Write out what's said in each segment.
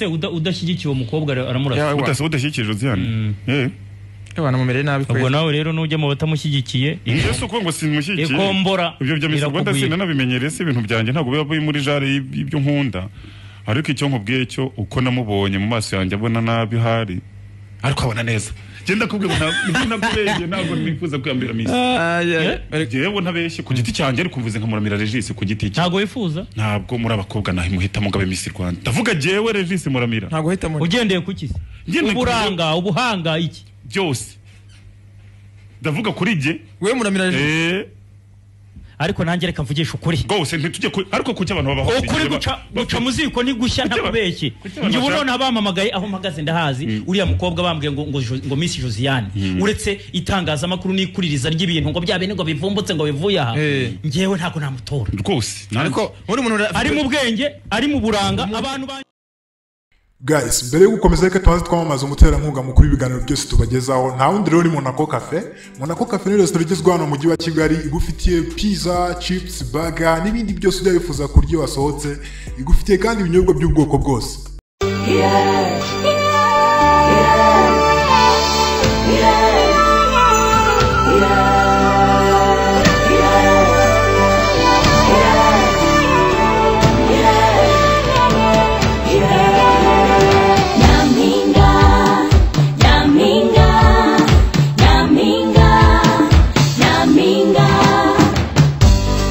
se udashyigikiye umukobwa aramurasa udashyigikiye Josiane abana mumere nabi ubwo nawe rero nujya mu batamushyigikiye Yesu ko ngo simushyigikiye ikombora ibyo bya Miss Rwanda sina nabimenyereye se ibintu byanjye ntabwo biba muri jare y'ibyo nkunda ariko icyo nkubwiye cyo uko namubonye mu maso yanjye abona nabi hari ariko abona neza genda kubwira ntabwo ntabwo nifuza kwambira Miss yewe ntabeshye ku giti cyanjye ariko mvuze nkamuramira Regis ku giti cye ntabwo wifuza ntabwo muri abakobwa nahi muhita mugabe Miss Rwanda ndavuga jewe Regis muramira ntabwo hita muri ugendeye kuki uburanga ubuhanga iki byose ndavuga kuri je we muramira Regis ariko nanjye reka mvugisha ukuri gose ntitujye ariko kuki abantu babaho ukuri guca muziko ni gushya ntakubeshye nje ubona bamamagaye aho mpagaze ndahazi uriya mukobwa bambwiye ngo Miss Josiane uretse itangazamakuru n'ikuririza ry'ibintu ngo byabene ngo bivumbutse ngo bivuye aha ngewe ntako namutora rwose ariko muri muntu ari mu bwenge ari mu buranga abantu Guys, mbere yo gukomeza reka tubanze twamamaza umuterankunga mukuru w'ibiganiro byose tubagezaho nta wundi rero ni Monaco Cafe. Monaco Cafe ni restaurant igezweho hano mu mujyi wa Kigali igufitiye pizza, chips, burger n'ibindi byose ujya wifuza kurya wasohotse, igufitiye kandi ibinyobwa by'ubwoko bwose.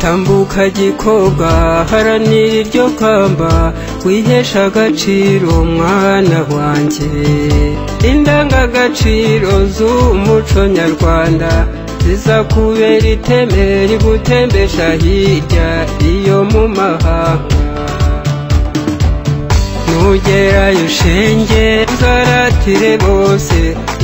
Tambuka gikobwa haranira iryo kamba wihesha agaciro mwana wanjye indangagaciro z'umuco nyarwanda ziza kubera iteme rigutembesha hirya iyo mu mahanga nugerayo shenge uzaratire bose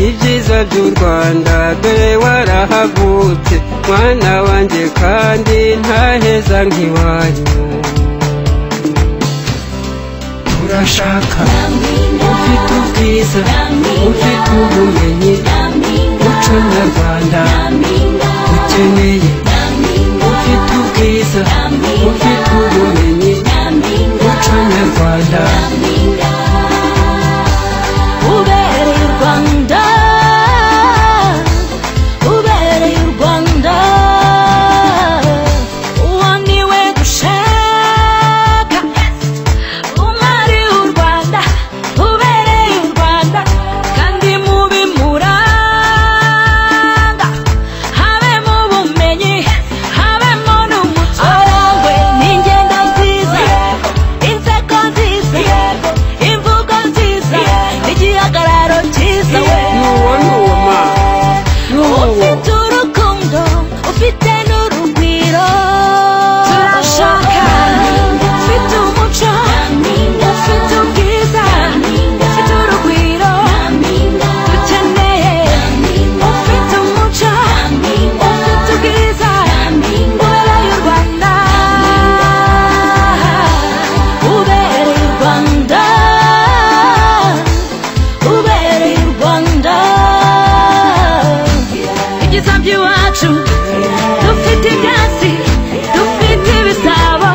ibyiza by'u Rwanda dore warahavutse mwana wanjye kandi ntaheza nk'iwanyu urashaka ufite ubwiza ufite ubumenyi umuco nyarwanda ukeneye ufite ubwiza ufite ubumenyi umuco nyarwanda ubereye u Rwanda ubereye u Rwanda uwo niwe dushaka umwari w'u Rwanda ubereye u Rwanda kandi mubi muranga habemo ubumenyi habemo n'umuco arangwe n'ingendo nziza inseko nziza imvugo nziza igihagararo cyiza we ufite urukundo ufite n'urugwiro turashaka ufite umuco ufite ubwiza ufite urugwiro dukeneye ufite umuco ufite ubwiza ubereye u Rwanda ubereye u Rwanda ubereye u Rwanda ibyiza by'iwacu dufite ibyatsi dufite ibisabo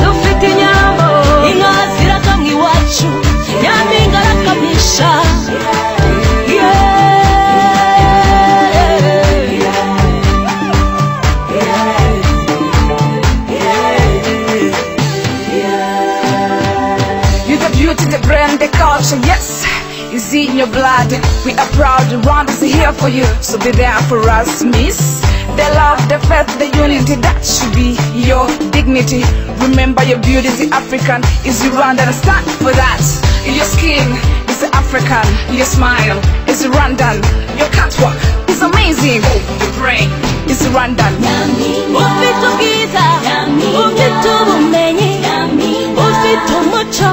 dufite inyambo inka zirakamwa iwacu nyampinga arakamisha You're the beauty, the brand, the culture, yes, it's in your blood. We are proud, Rwanda is here for you, so be there for us, miss. The love, the faith, the unity, that should be your dignity. Remember your beauty is African, is Rwanda, stand for that. Your skin is African, your smile is Rwandan, your catwalk is amazing, your brain is Rwandan. ufite ubwiza ufite ubumenyi ufite umuco